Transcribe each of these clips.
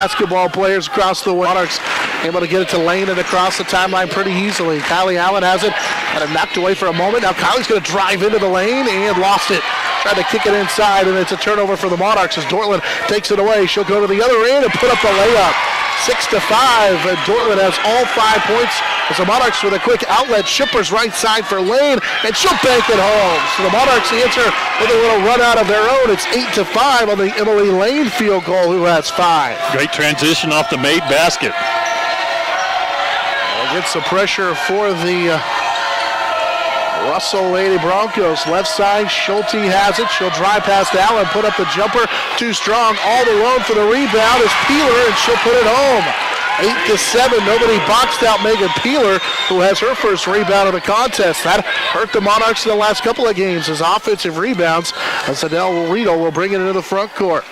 basketball players across the way. Monarchs able to get it to Lane and across the timeline pretty easily. Kylie Allen has it, had it knocked away for a moment. Now Kylie's going to drive into the lane and lost it. Tried to kick it inside, and it's a turnover for the Monarchs as Dortland takes it away. She'll go to the other end and put up the layup. 6-5, and Dortland has all 5 points as the Monarchs with a quick outlet. Shippers right side for Lane, and she'll bank it home. So the Monarchs answer with a little run out of their own. It's 8-5 on the Emily Lane field goal, who has 5. Great transition off the made basket. Gets the pressure for the Russell Lady Broncos. Left side, Schulte has it. She'll drive past Allen, put up the jumper. Too strong, all alone for the rebound is Peeler, and she'll put it home. 8-7, nobody boxed out Megan Peeler, who has her first rebound of the contest. That hurt the Monarchs in the last couple of games as offensive rebounds. As Adele Riedel will bring it into the front court.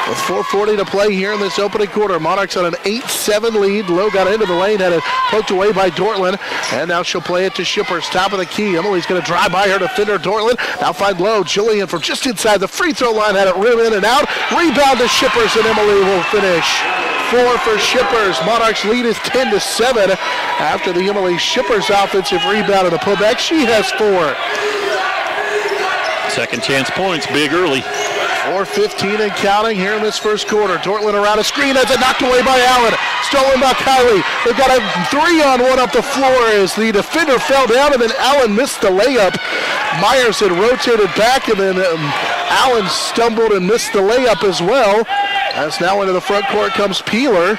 With 4:40 to play here in this opening quarter, Monarchs on an 8-7 lead. Lowe got into the lane, had it poked away by Dortland, and now she'll play it to Shippers, top of the key. Emily's going to drive by her defender, Dortland. Now find Lowe. Jillian from just inside the free throw line had it rim in and out. Rebound to Shippers, and Emily will finish. 4 for Shippers. Monarchs lead is 10-7 after the Emily Shippers offensive rebound and a putback. She has 4. Second chance points, big early. 4:15 and counting here in this first quarter. Dortland around a screen, has it knocked away by Allen. Stolen by Kylie. They've got a 3-on-1 up the floor as the defender fell down, and then Allen missed the layup. Myers had rotated back, and then Allen stumbled and missed the layup as well. As now into the front court comes Peeler,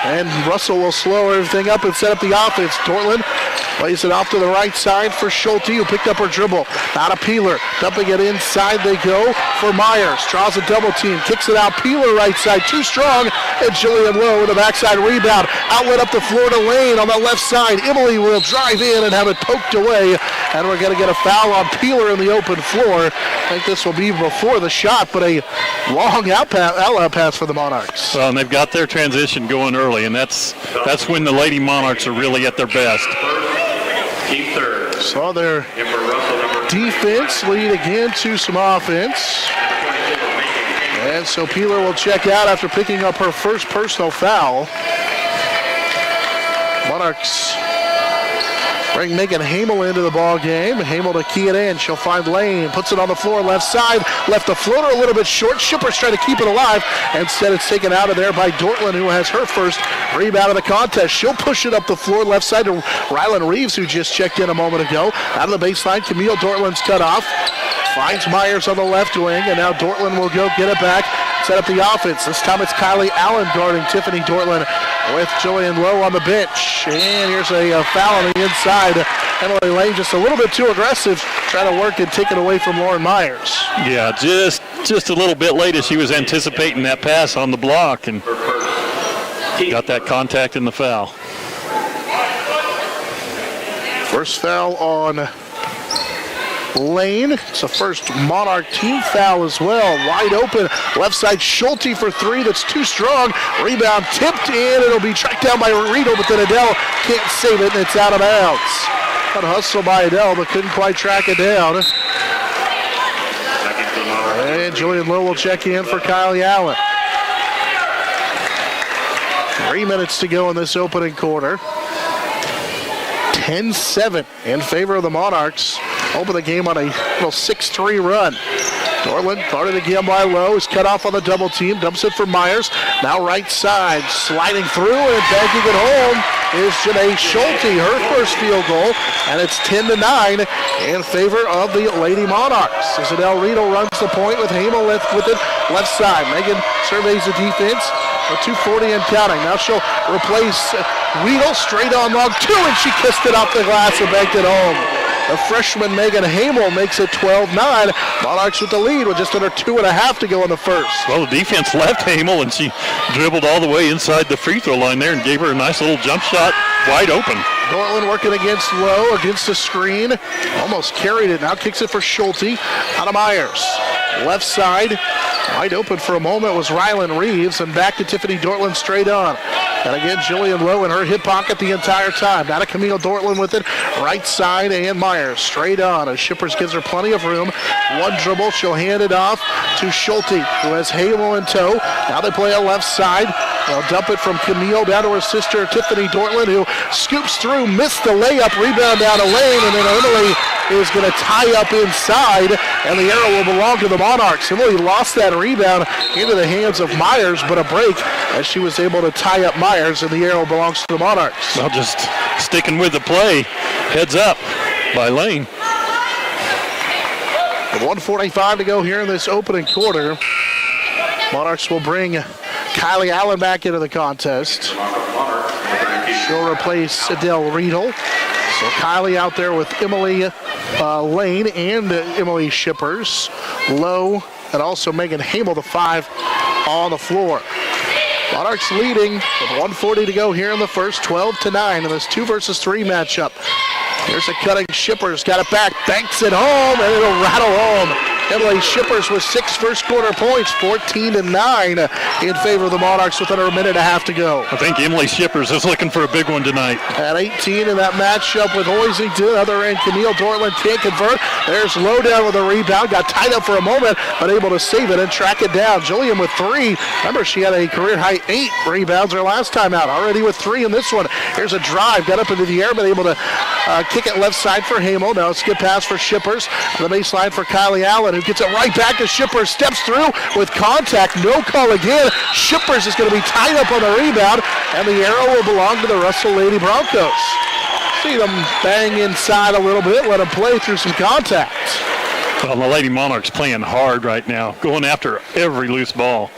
and Russell will slow everything up and set up the offense. Dortland plays it off to the right side for Schulte, who picked up her dribble. Out of Peeler. Dumping it inside they go for Myers. Draws a double team. Kicks it out. Peeler right side. Too strong. And Jillian Lowe with a backside rebound. Outlet up the floor to Lane on the left side. Emily will drive in and have it poked away. And we're going to get a foul on Peeler in the open floor. I think this will be before the shot, but a long out pass for the Monarchs. Well, and they've got their transition going early, and that's when the Lady Monarchs are really at their best. Saw their defense lead again to some offense. And so Peeler will check out after picking up her first personal foul. Monarchs bring Megan Hamel into the ball game. Hamel to key it in. She'll find Lane. Puts it on the floor left side. Left the floater a little bit short. Shippers trying to keep it alive. Instead it's taken out of there by Dortland, who has her first rebound of the contest. She'll push it up the floor left side to Rylan Reeves, who just checked in a moment ago. Out of the baseline, Camille Dortland's cut off. Finds Myers on the left wing, and now Dortland will go get it back. Set up the offense. This time it's Kylie Allen guarding Tiffany Dortland with Jillian Lowe on the bench. And here's a foul on the inside. Emily Lane just a little bit too aggressive, trying to work and take it away from Lauren Myers. Yeah, just a little bit late as she was anticipating that pass on the block and got that contact in the foul. First foul on Lane. It's the first Monarch team foul as well. Wide open. Left side Schulte for 3. That's too strong. Rebound tipped in. It'll be tracked down by Riedel, but then Adele can't save it, and it's out of bounds. Got a hustle by Adele, but couldn't quite track it down. And Jillian Lowe will check in for Kylie Allen. 3 minutes to go in this opening quarter. 10-7 in favor of the Monarchs. Open the game on a little 6-3 run. Dortland guarded again by Lowe. Is cut off on the double team. Dumps it for Myers. Now right side. Sliding through and banking it home is Janae Schulte. Her first field goal. And it's 10-9 in favor of the Lady Monarchs. As Adele Riedel runs the point with Hamel with it left side. Megan surveys the defense. With 2:40 and counting. Now she'll replace Riedel straight on long 2, and she kissed it off the glass and banked it home. The freshman Megan Hamel makes it 12-9. Monarchs with the lead with just under 2.5 to go in the first. Well, the defense left Hamel, and she dribbled all the way inside the free throw line there and gave her a nice little jump shot wide open. Dortland working against Lowe, against the screen. Almost carried it. Now kicks it for Schulte. Out of Myers. Left side, wide open for a moment was Rylan Reeves, and back to Tiffany Dortland straight on. And again, Jillian Lowe in her hip pocket the entire time. Now to Camille Dortland with it. Right side, and Myers straight on as Shippers gives her plenty of room. One dribble, she'll hand it off to Schulte, who has Halo in tow. Now they play a left side. They'll dump it from Camille down to her sister Tiffany Dortland, who scoops through, missed the layup, rebound down a lane, and then Emily is going to tie up inside, and the arrow will belong to the Monarchs. Emily lost that rebound into the hands of Myers, but a break as she was able to tie up Myers, and the arrow belongs to the Monarchs. Well, just sticking with the play, heads up by Lane. With 1:45 to go here in this opening quarter, Monarchs will bring Kylie Allen back into the contest. She'll replace Adele Riedel. So Kylie out there with Emily Lane and Emily Shippers. Lowe and also Megan Hamel, the 5 on the floor. Monarchs leading with 1:40 to go here in the first, 12-9 in this 2 versus 3 matchup. Here's a cutting Shippers, got it back, banks it home, and it'll rattle home. Emily Shippers with 6 first quarter points, 14-9 in favor of the Monarchs with under a minute and a half to go. I think Emily Shippers is looking for a big one tonight. At 18 in that matchup with Hoisington, other end Camille Dortland can't convert. There's Lowdown with a rebound, got tied up for a moment, but able to save it and track it down. Jillian with 3. Remember, she had a career high 8 rebounds her last time out, already with 3 in this one. Here's a drive, got up into the air, but able to kick it left side for Hamel. Now skip pass for Shippers. The baseline for Kylie Allen, who gets it right back to Shippers. Steps through with contact. No call again. Shippers is going to be tied up on the rebound, and the arrow will belong to the Russell Lady Broncos. See them bang inside a little bit, let them play through some contact. Well, the Lady Monarchs playing hard right now, going after every loose ball.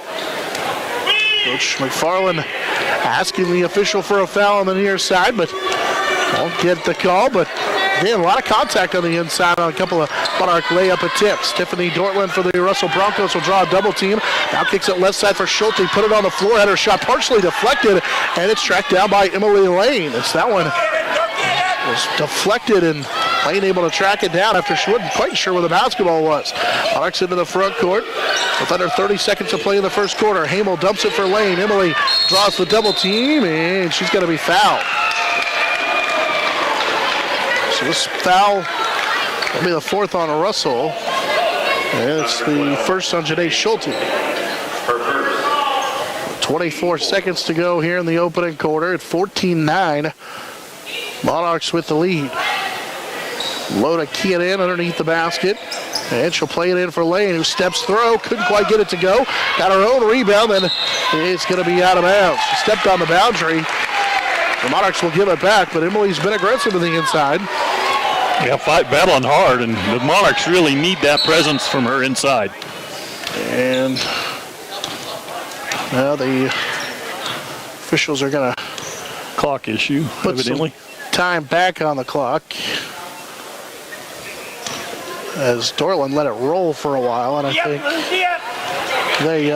Coach McFarland asking the official for a foul on the near side, but won't get the call. But again, a lot of contact on the inside on a couple of Monarch layup attempts. Tiffany Dortland for the Russell Broncos will draw a double team. Now kicks it left side for Schulte. Put it on the floor. Had her shot partially deflected, and it's tracked down by Emily Lane. It's that one was deflected, and Lane able to track it down after she wasn't quite sure where the basketball was. Monarchs into the front court with under 30 seconds to play in the first quarter. Hamel dumps it for Lane. Emily draws the double team, and she's going to be fouled. So this foul will be the 4th on Russell. And it's the first on Janae Schulte. 24 seconds to go here in the opening quarter at 14-9. Monarchs with the lead. Low to key it in underneath the basket. And she'll play it in for Lane, who steps through. Couldn't quite get it to go. Got her own rebound, and it's going to be out of bounds. She stepped on the boundary. The Monarchs will give it back, but Emily's been aggressive to the inside. Yeah, battling hard, and the Monarchs really need that presence from her inside. And now the officials are going to clock issue, put evidently. Some time back on the clock, as Dortland let it roll for a while, and I think they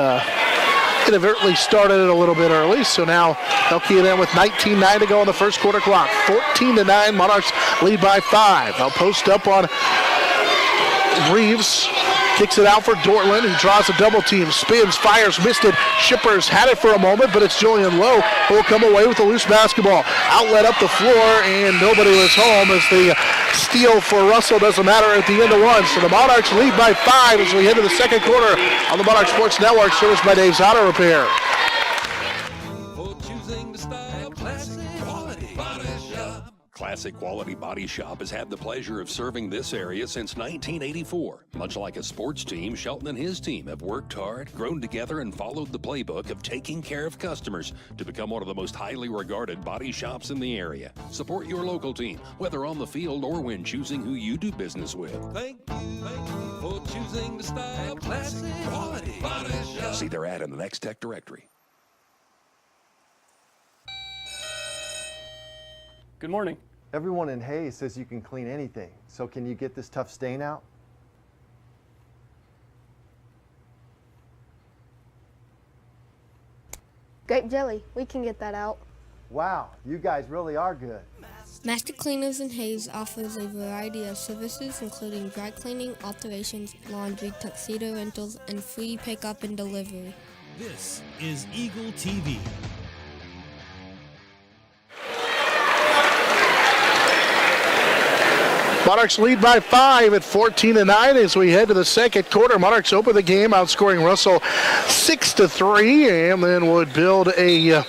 inadvertently started it a little bit early, so now they'll key it in with 19-9 to go on the first quarter clock. 14-9, Monarchs lead by 5. They'll post up on Reeves. Kicks it out for Dortland, who draws a double team, spins, fires, missed it. Shippers had it for a moment, but it's Jillian Lowe who will come away with the loose basketball. Outlet up the floor, and nobody was home as the steal for Russell doesn't matter at the end of one. So the Monarchs lead by 5 as we head to the second quarter on the Monarch Sports Network, serviced by Dave's Auto Repair. Classic Quality Body Shop has had the pleasure of serving this area since 1984. Much like a sports team, Shelton and his team have worked hard, grown together, and followed the playbook of taking care of customers to become one of the most highly regarded body shops in the area. Support your local team, whether on the field or when choosing who you do business with. Thank you for choosing the style Classic Quality Body Shop. See their ad in the Next Tech directory. Good morning. Everyone in Hayes says you can clean anything, so can you get this tough stain out? Grape jelly, we can get that out. Wow, you guys really are good. Master Cleaners in Hayes offers a variety of services including dry cleaning, alterations, laundry, tuxedo rentals, and free pickup and delivery. This is Eagle TV. Monarchs lead by 5 at 14-9 as we head to the second quarter. Monarchs open the game outscoring Russell 6-3 and then would build a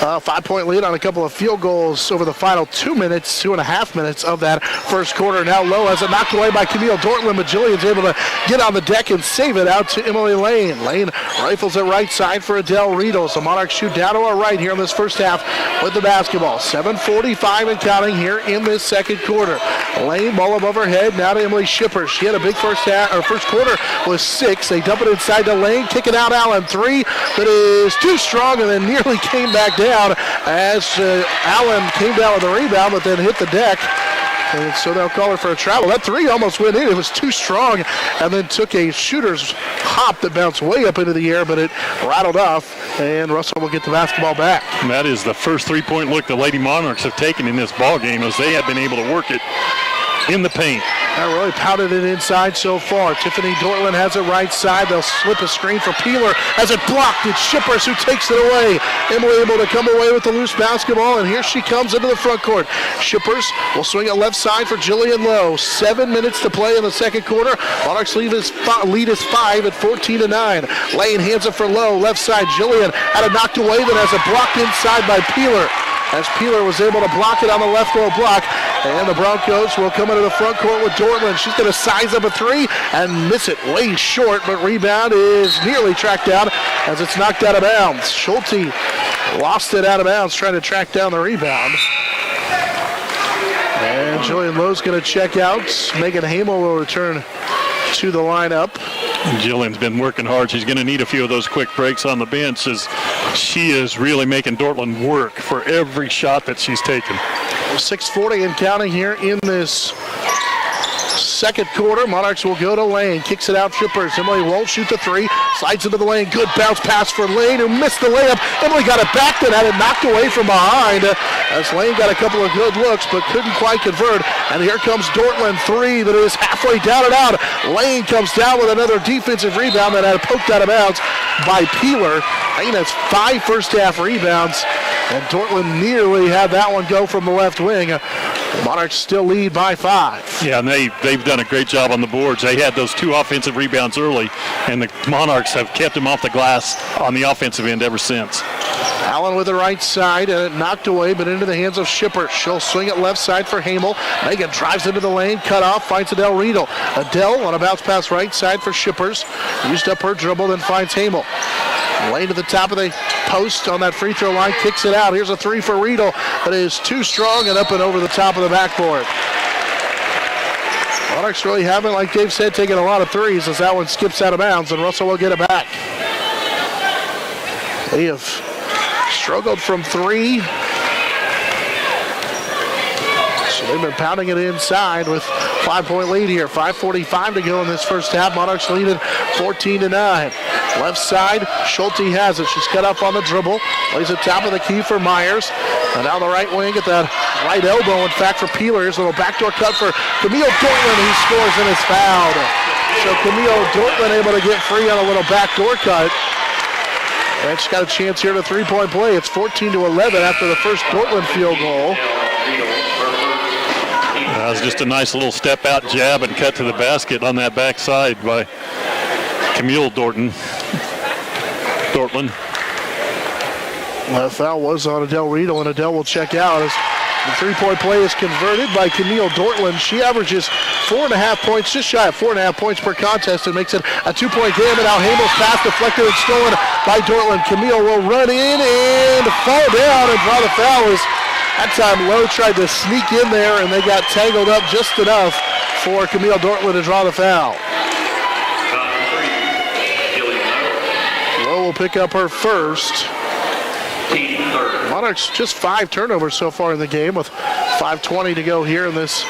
5-point lead on a couple of field goals over the final 2.5 minutes of that first quarter. Now Lowe has it knocked away by Camille Dortland, but Jillian's able to get on the deck and save it out to Emily Lane. Lane rifles it right side for Adele Riedel. So Monarchs shoot down to our right here in this first half with the basketball. 7:45 and counting here in this second quarter. Lane, ball above her head, now to Emily Shipper. She had a big first quarter with 6. They dump it inside to Lane, kick it out Allen. 3 that is too strong and then nearly came back down as Allen came down with a rebound but then hit the deck. And so they'll call her for a travel. That 3 almost went in. It was too strong and then took a shooter's hop that bounced way up into the air, but it rattled off, and Russell will get the basketball back. And that is the first three-point look the Lady Monarchs have taken in this ball game, as they have been able to work it in the paint. That really pounded it inside so far. Tiffany Dortland has it right side. They'll slip a screen for Peeler. As it blocked, it's Shippers who takes it away. Emily able to come away with the loose basketball, and here she comes into the front court. Shippers will swing it left side for Jillian Lowe. 7 minutes to play in the second quarter. Monarchs lead is 5 at 14-9. Lane hands it for Lowe. Left side, Jillian had it knocked away, then has it blocked inside by Peeler. As Peeler was able to block it on the left low block. And the Broncos will come into the front court with Dortland. She's going to size up a 3 and miss it way short, but rebound is nearly tracked down as it's knocked out of bounds. Schulte lost it out of bounds trying to track down the rebound. And Jillian Lowe's going to check out. Megan Hamel will return to the lineup. Jillian's been working hard. She's going to need a few of those quick breaks on the bench, as she is really making Dortland work for every shot that she's taken. 6:40 and counting here in this second quarter. Monarchs will go to Lane. Kicks it out, Shippers. Emily won't shoot the 3. Slides into the lane. Good bounce pass for Lane, who missed the layup. Emily got it back, then had it knocked away from behind. As Lane got a couple of good looks, but couldn't quite convert. And here comes Dortland, 3 that is halfway down and out. Lane comes down with another defensive rebound that had poked out of bounds by Peeler. Lane has 5 first half rebounds, and Dortland nearly had that one go from the left wing. Monarchs still lead by 5. Yeah, and they've done a great job on the boards. They had those 2 offensive rebounds early, and the Monarchs have kept them off the glass on the offensive end ever since. Allen with the right side, and it knocked away, but into the hands of Shipper. She'll swing it left side for Hamel. Megan drives into the lane, cut off, finds Adele Riedel. Adele on a bounce pass right side for Shippers. Used up her dribble, then finds Hamel. Lane to the top of the post on that free throw line, kicks it out. Here's a 3 for Riedel, but it is too strong and up and over the top of the backboard. Monarchs really haven't, like Dave said, taken a lot of threes as that one skips out of bounds, and Russell will get it back. They have struggled from 3. So they've been pounding it inside with 5-point lead here. 5:45 to go in this first half. Monarchs leading 14-9. Left side, Schulte has it. She's cut up on the dribble. Lays it top of the key for Myers. And down the right wing at that right elbow, in fact, for Peeler. Here's a little backdoor cut for Camille Dortland, who scores and is fouled. So Camille Dortland able to get free on a little backdoor cut. And she's got a chance here to 3-point play. It's 14-11 after the first Dortland field goal. That was just a nice little step out jab and cut to the basket on that backside by Camille Dortland. The foul was on Adele Riedel, and Adele will check out as the 3-point play is converted by Camille Dortland. She averages 4.5 points, just shy of 4.5 points per contest, and makes it a 2-point game. And now Hamel's pass deflected and stolen by Dortland. Camille will run in and fall down and draw the foul. That time Lowe tried to sneak in there, and they got tangled up just enough for Camille Dortland to draw the foul. Lowe will pick up her first. Monarchs just 5 turnovers so far in the game with 5:20 to go here in this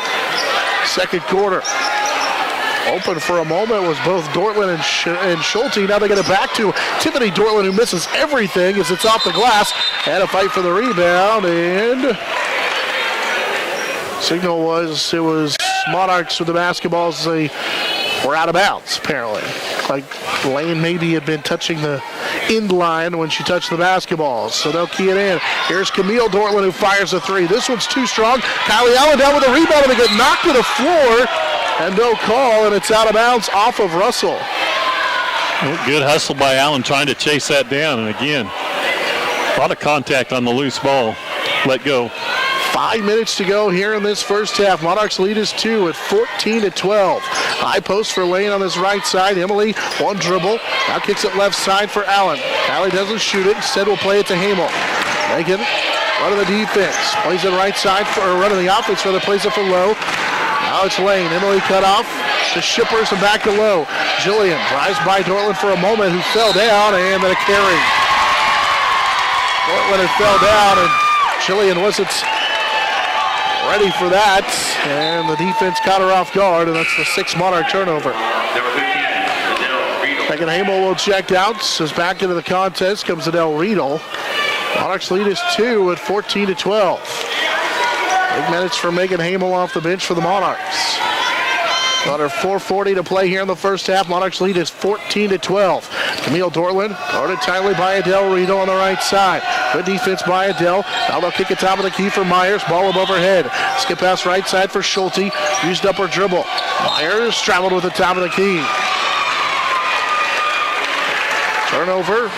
second quarter. Open for a moment was both Dortland and Schulte. Now they get it back to Tiffany Dortland, who misses everything as it's off the glass. Had a fight for the rebound, and signal was it was Monarchs with the basketballs. They were out of bounds, apparently. Like Lane maybe had been touching the end line when she touched the basketball. So they'll key it in. Here's Camille Dortland who fires a three. This one's too strong. Kylie Allen down with a rebound, and they get knocked to the floor. And no call, and it's out of bounds off of Russell. Well, good hustle by Allen trying to chase that down. And again, a lot of contact on the loose ball. Let go. 5 minutes to go here in this first half. Monarchs lead is 2 at 14-12. High post for Lane on his right side. Emily, one dribble. Now kicks it left side for Allen. Allen doesn't shoot it. Instead, will play it to Hamel. Megan, run of the defense. Plays it right side for, or run of the offense, rather, plays it for Lowe. Now it's Lane. Emily cut off to Shippers and back to Lowe. Jillian drives by Dortland for a moment, who fell down, and then a carry. Dortland had fell down, and Jillian wasn't ready for that, and the defense caught her off guard, and that's the 6th Monarch turnover. Megan Hamel will check out. As back into the contest comes Adele Riedel. Monarchs lead is 2 at 14-12. 8 minutes for Megan Hamel off the bench for the Monarchs. Under 4:40 to play here in the first half. Monarchs lead is 14-12. Camille Dortland guarded tightly by Adele Riedel on the right side. Good defense by Adele. Now they'll kick it top of the key for Myers. Ball above her head. Skip pass right side for Schulte. Used up her dribble. Myers traveled with the top of the key. Turnover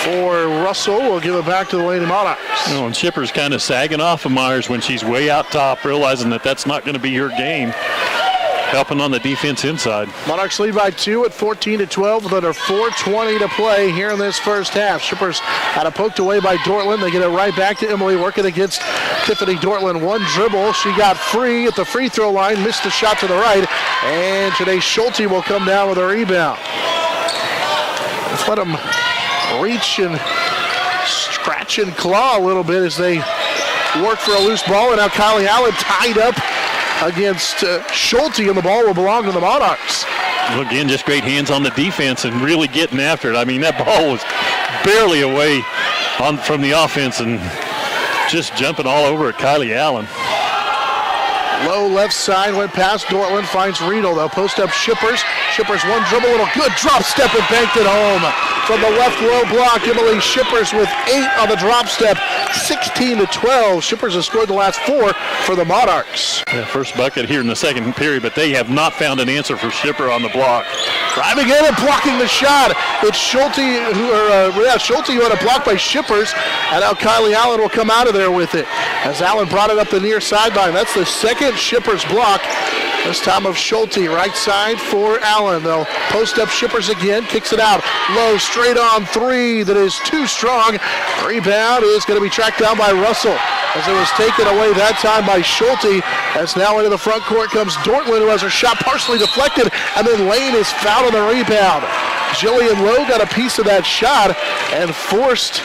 for Russell. We'll give it back to the Lady Monarchs. You know, and Shippers kind of sagging off of Myers when she's way out top, realizing that that's not going to be her game. Helping on the defense inside. Monarchs lead by 2 at 14-12 with under 4:20 to play here in this first half. Shippers had it poked away by Dortland. They get it right back to Emily, working against Tiffany Dortland. One dribble. She got free at the free throw line, missed the shot to the right, and today Schulte will come down with a rebound. Let's let them reach and scratch and claw a little bit as they work for a loose ball, and now Kylie Allen tied up against Schulte, and the ball will belong to the Monarchs. Well, again, just great hands on the defense and really getting after it. I mean, that ball was barely away from the offense and just jumping all over at Kylie Allen. Low left side, went past Dortland, finds Riedel. They'll post up Shippers. Shippers one dribble, little good drop step and banked it home. From the left low block, Emily Shippers with 8 on the drop step, 16-12. Shippers has scored the last 4 for the Monarchs. Yeah, first bucket here in the second period, but they have not found an answer for Shipper on the block. Driving in and blocking the shot. It's Schulte who had a block by Shippers, and now Kylie Allen will come out of there with it. As Allen brought it up the near sideline. That's the second Shippers block. This time of Schulte, right side for Allen. They'll post up Shippers again, kicks it out. Low, straight on 3, that is too strong. Rebound is going to be tracked down by Russell, as it was taken away that time by Schulte. As now into the front court comes Dortland, who has her shot partially deflected, and then Lane is fouled on the rebound. Jillian Lowe got a piece of that shot and forced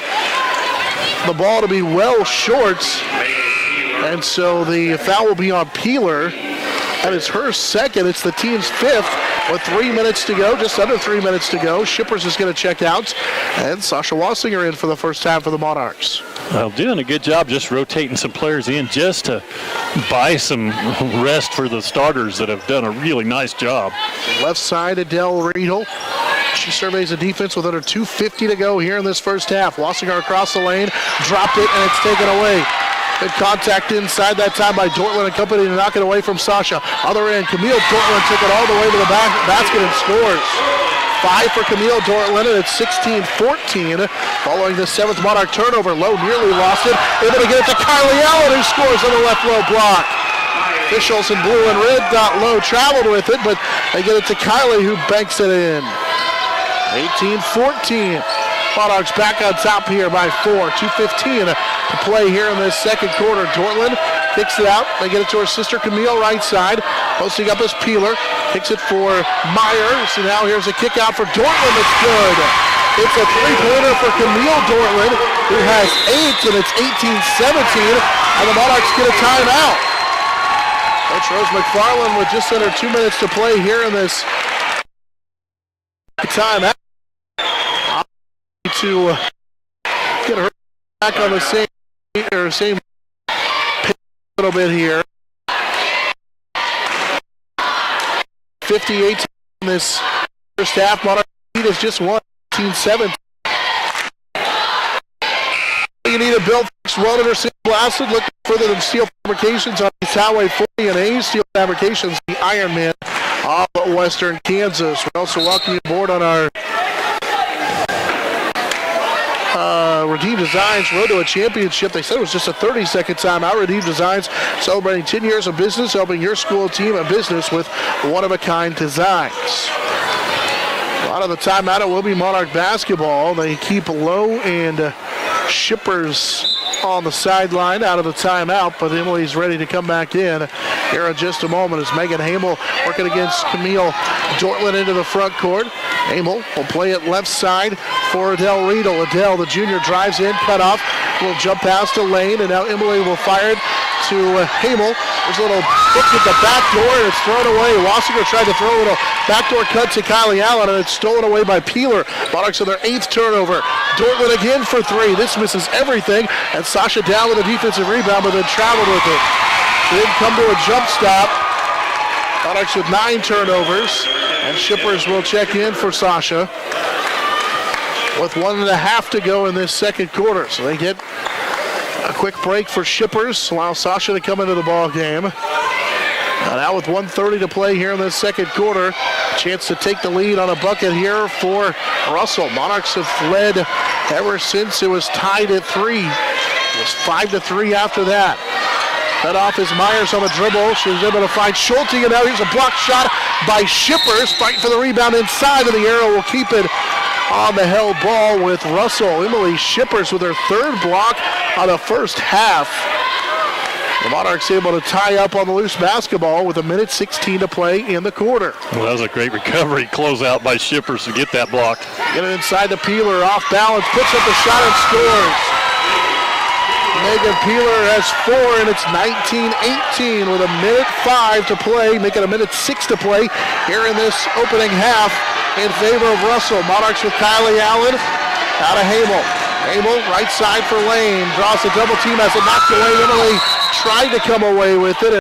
the ball to be well short. And so the foul will be on Peeler. That is her second. It's the team's 5th with 3 minutes to go, just under 3 minutes to go. Shippers is going to check out, and Sasha Wassinger in for the first time for the Monarchs. Well, doing a good job just rotating some players in just to buy some rest for the starters that have done a really nice job. Left side, Adele Riedel. She surveys the defense with under 2:50 to go here in this first half. Wassinger across the lane, dropped it, and it's taken away. Good contact inside that time by Dortland and company to knock it away from Sasha. Other end, Camille Dortland took it all the way to the basket and scores. 5 for Camille Dortland, and it's 16-14 following the 7th Monarch turnover. Lowe nearly lost it. Able to get it to Kylie Allen, who scores on the left low block. Officials in blue and red thought Lowe traveled with it, but they get it to Kylie, who banks it in. 18-14. Monarchs back on top here by 4. 2:15 to play here in this second quarter. Dortland kicks it out. They get it to her sister Camille right side. Posting up as Peeler. Kicks it for Myers. So now here's a kick out for Dortland. That's good. It's a 3-pointer for Camille Dortland, who has 8, and it's 18-17. And the Monarchs get a timeout. Coach Rose McFarland with just under 2 minutes to play here in this timeout. To get her back on the same pitch a little bit here. 58 in this first half. Monarch lead is just 18-7. You need a Bill welded or single blasted. Look further than Steel Fabrications on East Highway 40 and A. Steel Fabrications, the Iron Man of Western Kansas. We also welcome you aboard on our Redeem Designs Road to a Championship. They said it was just a 30-second timeout. Redeem Designs celebrating 10 years of business, helping your school, team, and business with one-of-a-kind designs. A lot of the timeout it will be Monarch basketball. They keep low and Shippers on the sideline out of the timeout, but Emily's ready to come back in here in just a moment as Megan Hamel working against Camille Dortland into the front court. Hamel will play it left side for Adele Riedel. Adele, the junior, drives in, cut off, will jump past the lane, and now Emily will fire it to Hamel. There's a little hook at the back door, and it's thrown away. Wassinger tried to throw a little backdoor cut to Kylie Allen, and it's stolen away by Peeler. Monarchs on their 8th turnover. Dortland again for 3. This misses everything, and Sasha down with a defensive rebound, but then traveled with it. She didn't come to a jump stop. Monarchs with 9 turnovers, and Shippers will check in for Sasha with 1.5 to go in this second quarter. So they get a quick break for Shippers, allow Sasha to come into the ball game. Now with 1:30 to play here in the second quarter, chance to take the lead on a bucket here for Russell. Monarchs have led ever since it was tied at 3. It was 5-3 after that. Cut off is Myers on the dribble. She was able to find Schulte, and now here's a block shot by Shippers. Fighting for the rebound inside, and the arrow will keep it on the held ball with Russell. Emily Shippers with her 3rd block on the first half. The Monarchs able to tie up on the loose basketball with 1:16 to play in the quarter. Well, that was a great recovery closeout by Shippers to get that block. Get it inside the Peeler, off balance, puts up a shot and scores. Megan Peeler has 4, and it's 19-18 with 1:05 to play, making 1:06 to play here in this opening half in favor of Russell. Monarchs with Kylie Allen out of Hamel. Hamel, right side for Lane, draws a double team, has it knocked away. Emily tried to come away with it.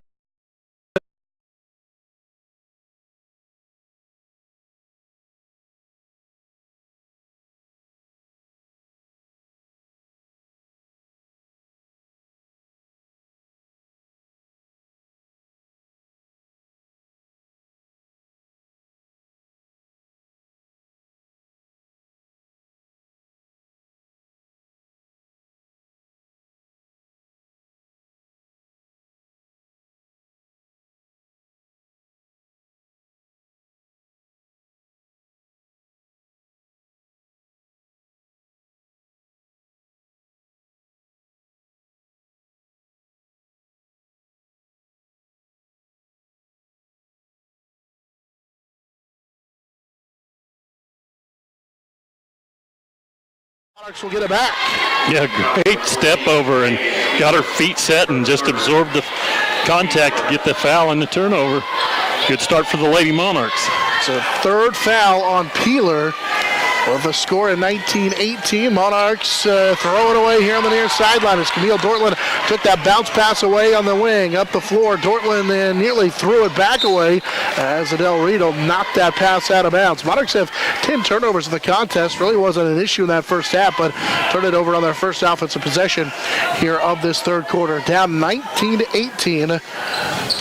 Monarchs will get it back. Yeah, great step over and got her feet set and just absorbed the contact to get the foul and the turnover. Good start for the Lady Monarchs. It's a 3rd foul on Peeler with a score of 19-18. Monarchs throw it away here on the near sideline as Camille Dortland took that bounce pass away on the wing. Up the floor, Dortland then nearly threw it back away as Adele Riedel knocked that pass out of bounds. Monarchs have 10 turnovers in the contest. Really wasn't an issue in that first half, but turned it over on their first offensive possession here of this 3rd quarter. Down 19-18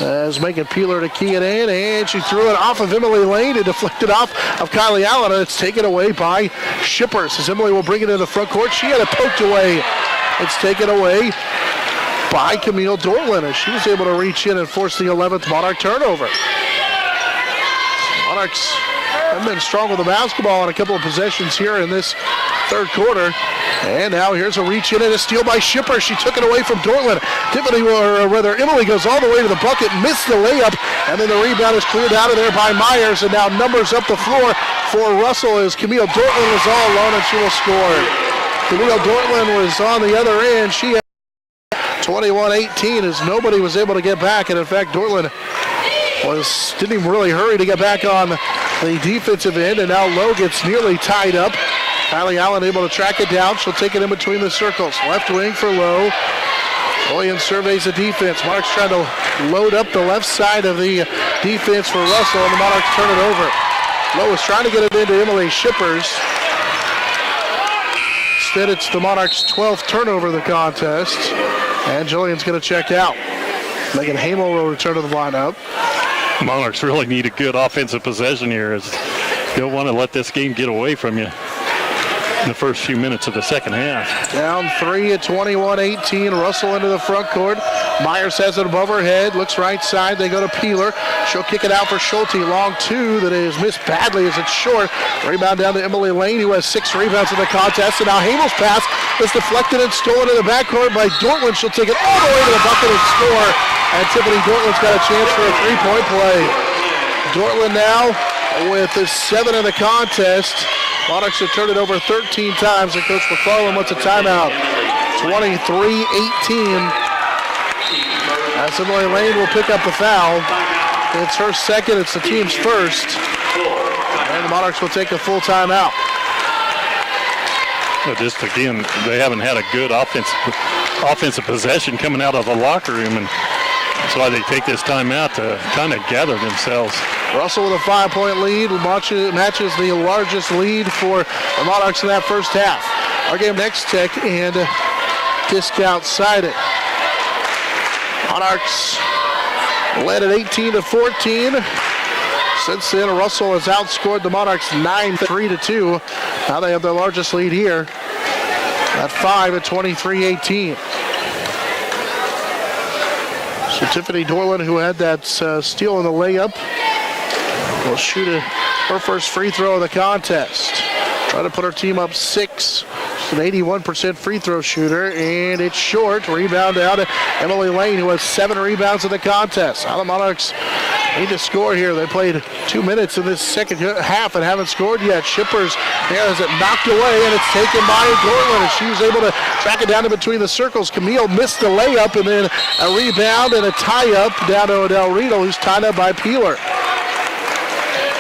as Megan Peeler to key it in, and she threw it off of Emily Lane and deflected off of Kylie Allen, and it's taken away by Shippers as Emily will bring it in the front court. She had it poked away. It's taken away by Camille Dortland as she was able to reach in and force the 11th Monarch turnover. Monarchs have been strong with the basketball on a couple of possessions here in this 3rd quarter. And now here's a reach in and a steal by Shippers. She took it away from Dortland. Emily goes all the way to the bucket, missed the layup, and then the rebound is cleared out of there by Myers, and now numbers up the floor for Russell as Camille Dortland was all alone, and she will score. Camille Dortland was on the other end. She had 21-18 as nobody was able to get back, and in fact Dortland didn't even really hurry to get back on the defensive end, and now Lowe gets nearly tied up Kylie Allen able to track it down. She'll take it in between the circles. Left wing for Lowe. Williams surveys the defense. Monarchs trying to load up the left side of the defense for Russell, and the Monarchs turn it over. Lowe is trying to get it into Emily Shippers. Instead, it's the Monarchs' 12th turnover of the contest. And Jillian's going to check out. Megan Hamel will return to the lineup. Monarchs really need a good offensive possession here. As you don't want to let this game get away from you in the first few minutes of the second half. Down 3 at 21-18. Russell into the front court. Myers has it above her head. Looks right side. They go to Peeler. She'll kick it out for Schulte. Long two that is missed badly as it's short. Rebound down to Emily Lane, who has 6 rebounds in the contest. And now Hamel's pass is deflected and stolen in the backcourt by Dortland. She'll take it all the way to the bucket and score. And Tiffany Dortland's got a chance for a 3-point play. Dortland now with the 7 in the contest. Monarchs have turned it over 13 times, and Coach McFarland wants a timeout. 23-18. As Emily Lane will pick up the foul. It's her second, it's the team's first. And the Monarchs will take a full timeout. Just again, they haven't had a good offensive possession coming out of the locker room, and that's why they take this timeout to kind of gather themselves. Russell with a 5-point lead matches the largest lead for the Monarchs in that first half. Our game next, Tech and Discount Sided. Monarchs led at 18-14. Since then, Russell has outscored the Monarchs 9-3-2. Now they have their largest lead here at 5 at 23-18. So Tiffany Dorland, who had that steal in the layup, will shoot her first free throw of the contest. Try to put her team up 6. She's an 81% free throw shooter, and it's short. Rebound out to Emily Lane, who has 7 rebounds in the contest. Now the Monarchs need to score here. They played 2 minutes in this second half and haven't scored yet. Shippers there has it knocked away, and it's taken by Dortland, and she was able to track it down in between the circles. Camille missed the layup, and then a rebound and a tie-up down to Odell Riedel, who's tied up by Peeler.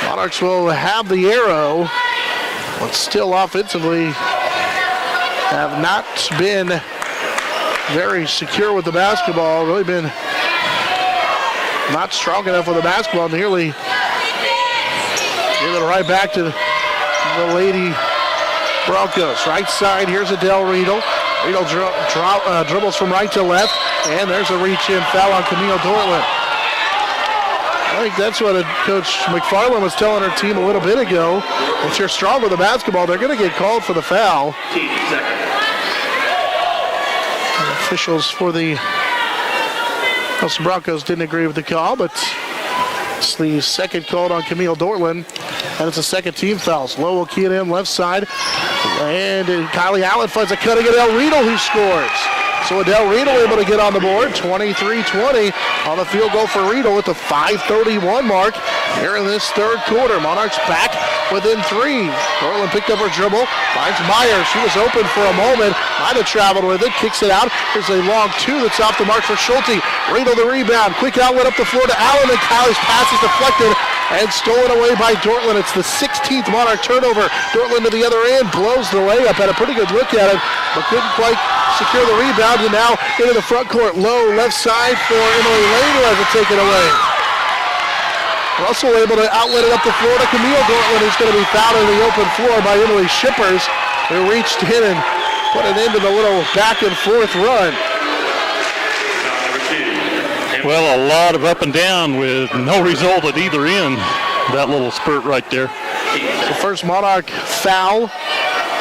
Monarchs will have the arrow, but still offensively have not been very secure with the basketball. Really been not strong enough with the basketball. Nearly give it right back to the Lady Broncos. Right side, here's Adele Riedel. Riedel dribbles from right to left, and there's a reach-in foul on Camille Dortland. I think that's what Coach McFarland was telling her team a little bit ago. If you're strong with the basketball, they're going to get called for the foul. The officials for the Wilson Broncos didn't agree with the call, but it's the second called on Camille Dortland, and it's a second team foul. Lowe will key it in left side, and Kylie Allen finds a cutting Adele Riedel, who scores. So Adele Riedel able to get on the board, 23-20 on the field goal for Riedel at the 5:31 mark here in this third quarter. Monarchs back within 3. Dortland picked up her dribble, finds Myers. She was open for a moment, might have traveled with it, kicks it out. Here's a long 2 that's off the mark for Schulte. Riedel the rebound, quick outlet up the floor to Allen, and Kylie's pass is deflected and stolen away by Dortland. It's the 16th Monarch turnover. Dortland to the other end, blows the layup, had a pretty good look at it, but couldn't quite secure the rebound, and now into the front court. Low left side for Emily Lane, who has it taken away. Russell able to outlet it up the floor to Camille Dortland, who's going to be fouled in the open floor by Emily Shippers, who reached in and put it into the little back and forth run. Well, a lot of up and down with no result at either end. That little spurt right there. The first Monarch foul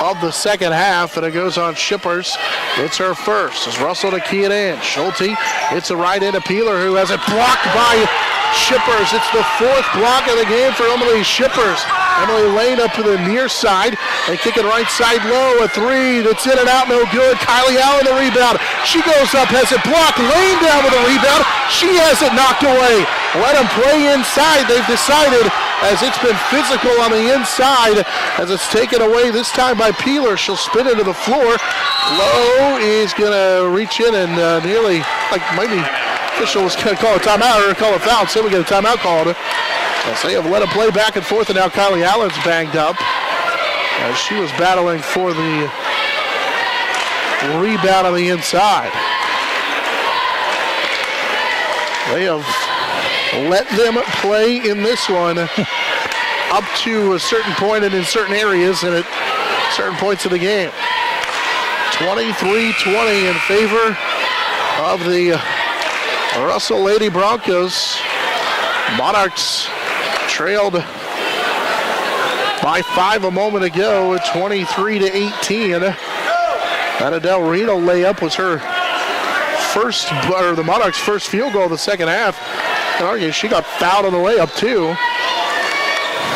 of the second half, and it goes on Shippers. It's her first. As Russell to key it in. Schulte, it's a right into Peeler, who has it blocked by Shippers. It's the 4th block of the game for Emily Shippers. Emily Lane up to the near side. They kick it right side low. A 3 that's in and out, no good. Kylie Allen the rebound. She goes up, has it blocked. Lane down with a rebound. She has it knocked away. Let them play inside. They've decided, as it's been physical on the inside, as it's taken away this time by Peeler. She'll spin into the floor. Lowe is going to reach in and nearly, like maybe official was going to call a timeout or call a foul. So we get a timeout called. As they have let him play back and forth, and now Kylie Allen's banged up. as she was battling for the rebound on the inside. They have let them play in this one up to a certain point and in certain areas and at certain points of the game. 23-20 in favor of the Russell Lady Broncos. Monarchs trailed by 5 a moment ago at 23-18. That Del Rito layup was her first, or the Monarchs' first field goal of the second half. I argue she got fouled on the layup too.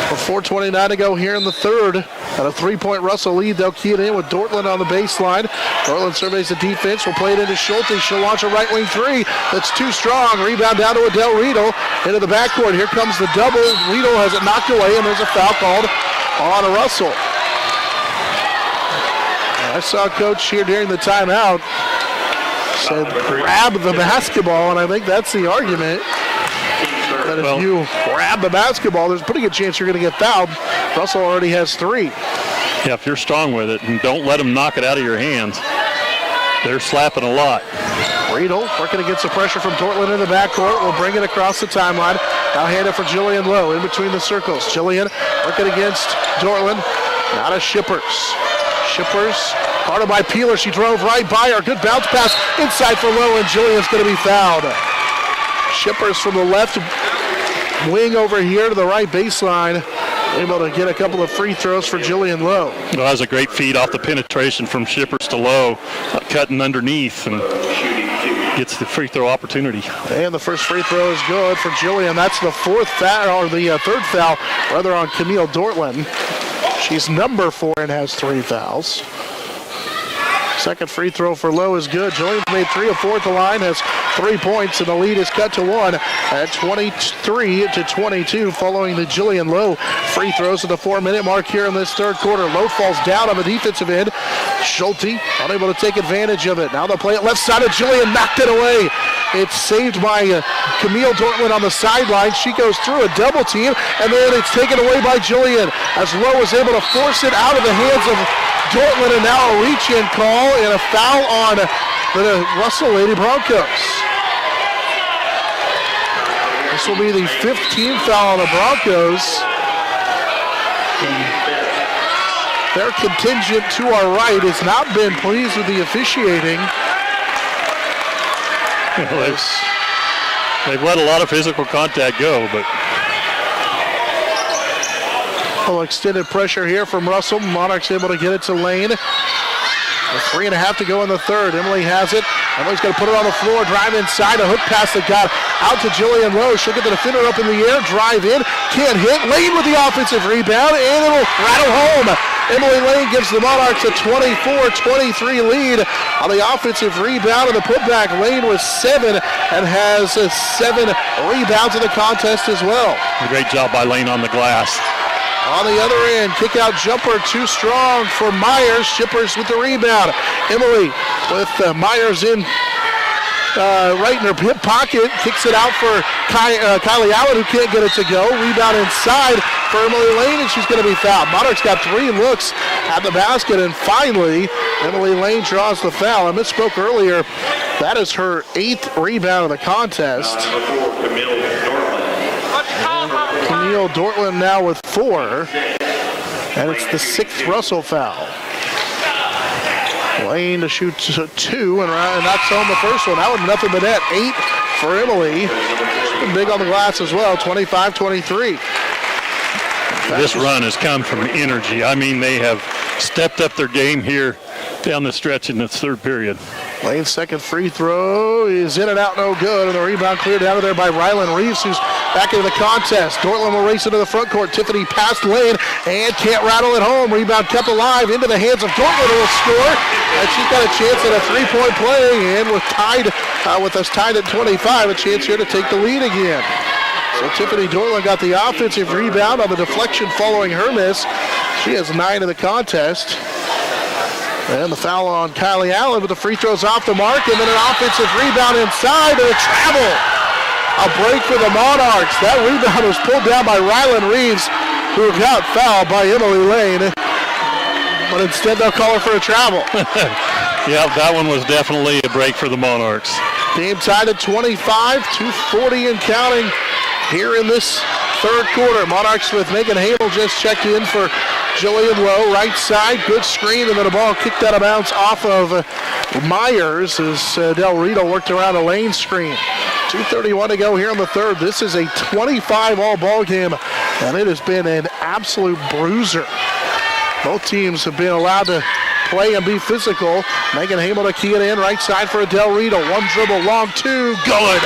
With 4:29 to go here in the third. At a 3-point Russell lead, they'll key it in with Dortland on the baseline. Dortland surveys the defense, will play it into Schulte. She'll launch a right wing three. That's too strong. Rebound down to Adele Riedel into the backcourt. Here comes the double. Riedel has it knocked away, and there's a foul called on Russell. I saw Coach here during the timeout said grab the basketball, and I think that's the argument. That if you grab the basketball, there's a pretty good chance you're going to get fouled. Russell already has 3. Yeah, if you're strong with it, and don't let them knock it out of your hands. They're slapping a lot. Riedel working against the pressure from Dortland in the backcourt. Will bring it across the timeline. Now hand it for Jillian Lowe in between the circles. Jillian working against Dortland. Now to Shippers. Shippers guarded by Peeler. She drove right by her. Good bounce pass inside for Lowe, and Jillian's going to be fouled. Shippers from the left wing over here to the right baseline. Able to get a couple of free throws for Jillian Lowe. Well, that was a great feed off the penetration from Shippers to Lowe, cutting underneath and gets the free throw opportunity. And the first free throw is good for Jillian. That's the fourth foul, or the third foul, rather, on Camille Dortland. She's number 4 and has 3 fouls. Second free throw for Lowe is good. Jillian's made 3 of 4 at the line, has 3 points, and the lead is cut to 1 at 23-22 following the Jillian Lowe free throws at the 4-minute mark here in this third quarter. Lowe falls down on the defensive end. Schulte unable to take advantage of it. Now they'll play it left side of Jillian, knocked it away. It's saved by Camille Dortland on the sideline. She goes through a double team, and then it's taken away by Jillian as Lowe is able to force it out of the hands of Dortland, and now a reach-in call and a foul on the Russell Lady Broncos. This will be the 15th foul on the Broncos. Their contingent to our right has not been pleased with the officiating. They've let a lot of physical contact go, but extended pressure here from Russell. Monarchs able to get it to Lane. With 3.5 to go in the third. Emily has it. Emily's going to put it on the floor, drive inside, a hook pass that got out to Jillian Lowe. She'll get the defender up in the air, drive in, can't hit. Lane with the offensive rebound, and it'll rattle home. Emily Lane gives the Monarchs a 24-23 lead on the offensive rebound, and the putback. Lane was 7 and has 7 rebounds in the contest as well. A great job by Lane on the glass. On the other end, kick out jumper too strong for Myers. Shippers with the rebound. Emily with Myers in right in her hip pocket. Kicks it out for Kylie Allen, who can't get it to go. Rebound inside for Emily Lane, and she's going to be fouled. Monarchs got 3 looks at the basket, and finally, Emily Lane draws the foul. I misspoke earlier. That is her 8th rebound of the contest. Camille Dortland now with 4, and it's the 6th Russell foul. Lane to shoot 2 and knocks home the first one. That was nothing but net. 8 for Emily. She's been big on the glass as well, 25-23. This run has come from energy. I mean, they have stepped up their game here down the stretch in this third period. Lane's second free throw is in and out, no good, and the rebound cleared out of there by Rylan Reeves, who's back into the contest. Dortland will race into the front court. Tiffany past Lane and can't rattle it home. Rebound kept alive into the hands of Dortland, who will score, and she's got a chance at a 3-point play, and with us tied at 25, a chance here to take the lead again. So Tiffany Dortland got the offensive rebound on the deflection following her miss. She has 9 in the contest. And the foul on Kylie Allen, but the free throw's off the mark, and then an offensive rebound inside and a travel. A break for the Monarchs. That rebound was pulled down by Rylan Reeves, who got fouled by Emily Lane. but instead they'll call her for a travel. Yeah, that one was definitely a break for the Monarchs. Game tied at 25, 2:40 and counting here in this third quarter. Monarchs with Megan Hamel just checked in for Jillian Lowe. Right side, good screen, and then a ball kicked out of bounds off of Myers as Del Rito worked around a lane screen. 2:31 to go here in the third. This is a 25-all ball game, and it has been an absolute bruiser. Both teams have been allowed to play and be physical. Megan Hamel to key it in, right side for Del Rito. One dribble, long two, good.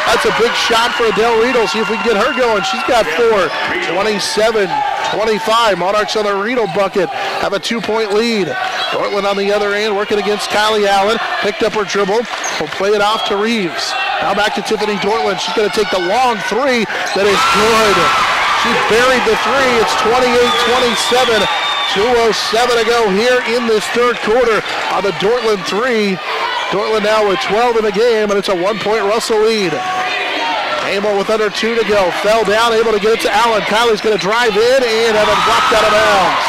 That's a big shot for Del Rito. See if we can get her going. She's got 4, 27-25. Monarchs on the Rito bucket have a 2-point lead. Dortland on the other end working against Kylie Allen. Picked up her dribble. Will play it off to Reeves. Now back to Tiffany Dortland. She's going to take the long three. That is good. She buried the three. It's 28-27. 2:07 to go here in this third quarter on the Dortland three. Dortland now with 12 in the game, and it's a 1-point Russell lead. Hamel with under 2 to go. Fell down, able to get it to Allen. Kylie's going to drive in and have it blocked out of bounds.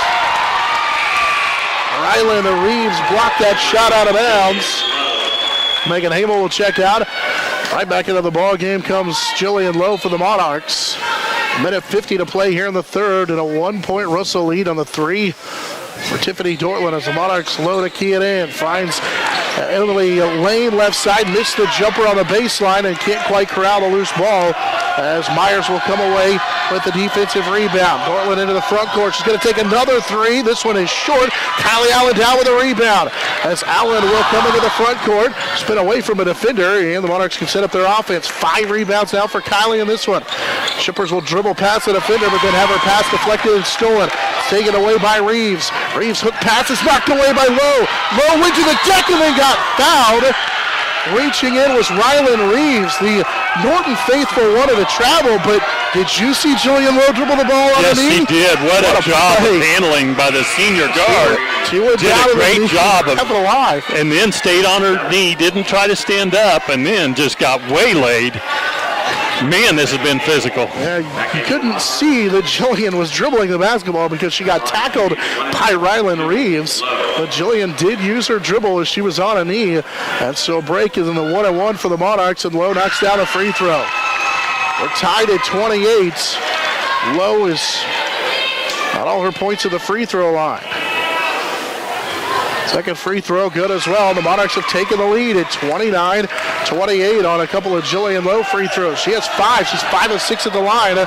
Ryland Reeves blocked that shot out of bounds. Megan Hamel will check out. Right back into the ball game comes Jillian Lowe for the Monarchs. Minute 50 to play here in the third, and a 1-point Russell lead on the three for Tiffany Dortland as the Monarchs Lowe to key it in. Finds Emily Lane left side, missed the jumper on the baseline and can't quite corral the loose ball as Myers will come away with the defensive rebound. Dortland into the front court. She's going to take another three. This one is short. Kylie Allen down with a rebound as Allen will come into the front court. Spin away from a defender, and the Monarchs can set up their offense. 5 rebounds now for Kylie in this one. Shippers will dribble past the defender, but then have her pass deflected and stolen. Taken away by Reeves. Reeves hook pass is knocked away by Lowe. Lowe went to the deck and then got fouled. Reaching in was Ryland Reeves. The Norton faithful wanted to travel, but did you see Jillian Lowe dribble the ball on the knee? Yes, he did. What a job of handling by the senior guard. She went did down a great job of kept it alive. And then stayed on her knee, didn't try to stand up, and then just got waylaid. Man, this has been physical. Yeah, you couldn't see that Jillian was dribbling the basketball because she got tackled by Ryland Reeves. But Jillian did use her dribble as she was on a knee. And so break is in the 1-1 for the Monarchs, and Lowe knocks down a free throw. We're tied at 28. Lowe is got all her points at the free throw line. Second free throw good as well. The Monarchs have taken the lead at 29-28 on a couple of Jillian Lowe free throws. She has 5. She's 5 of 6 at the line.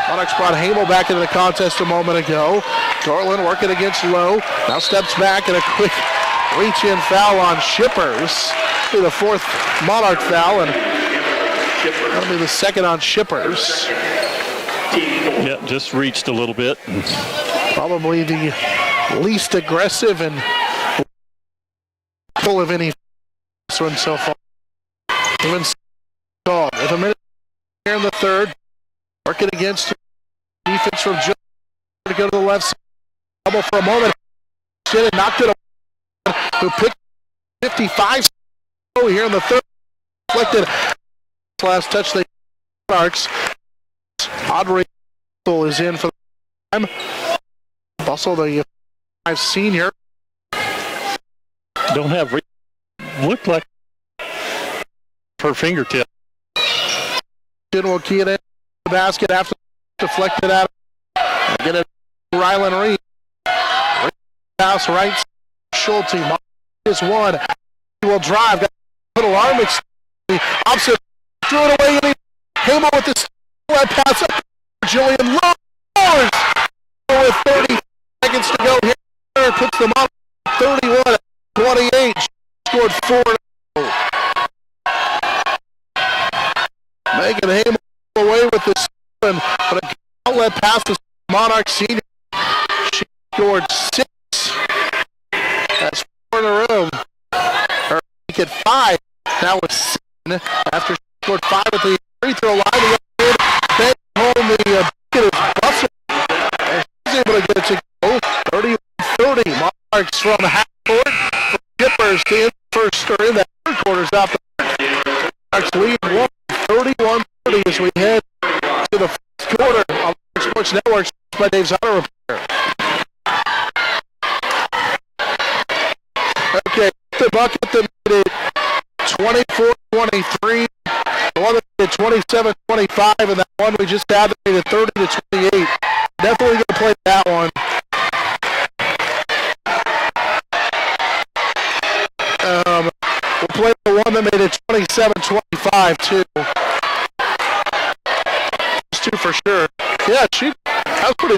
Monarchs brought Hamel back into the contest a moment ago. Dortland working against Lowe. Now steps back and a quick reach-in foul on Shippers. It'll be the 4th Monarch foul, and that'll be the 2nd on Shippers. Yeah, just reached a little bit. Probably the least aggressive and full of any one so far. Even called with a minute here in the third. Working against defense from Joe to go to the left side. Double for a moment. Shit and knocked it away. Who picked 55 here in the third. Reflected last touch. The Monarchs. Audrey is in for the time. Also the senior. Don't have looked like her fingertip. Will key it in the basket after deflected out. Get it Ryland Reed. House right. Schulte is one. He will drive. Got a little arm opposite. Threw it away. Hamel with this pass up. Jillian Lowe with 30 seconds to go here. Puts them up 31-28. Scored 4. Megan Hamel away with this one, but a outlet pass to Monarch Senior. She scored 6. That's 4 in a row. Her at 5. Now with 7 after she scored 5 at the free throw line. Bang home the bucket is Russell. And she's able to get it to go 30-30. Monarchs from half court. Shippers to in first or in that third quarter. South Monarchs lead 31-30 as we head to the first quarter on Sports Network by Dave's Auto Repair. the bucket that made it 24-23. The one that made it 27-25, and that one we just had that made it 30-28. Definitely going to play that one. We'll play the one that made it 27-25 too. Those two for sure. Yeah, that was pretty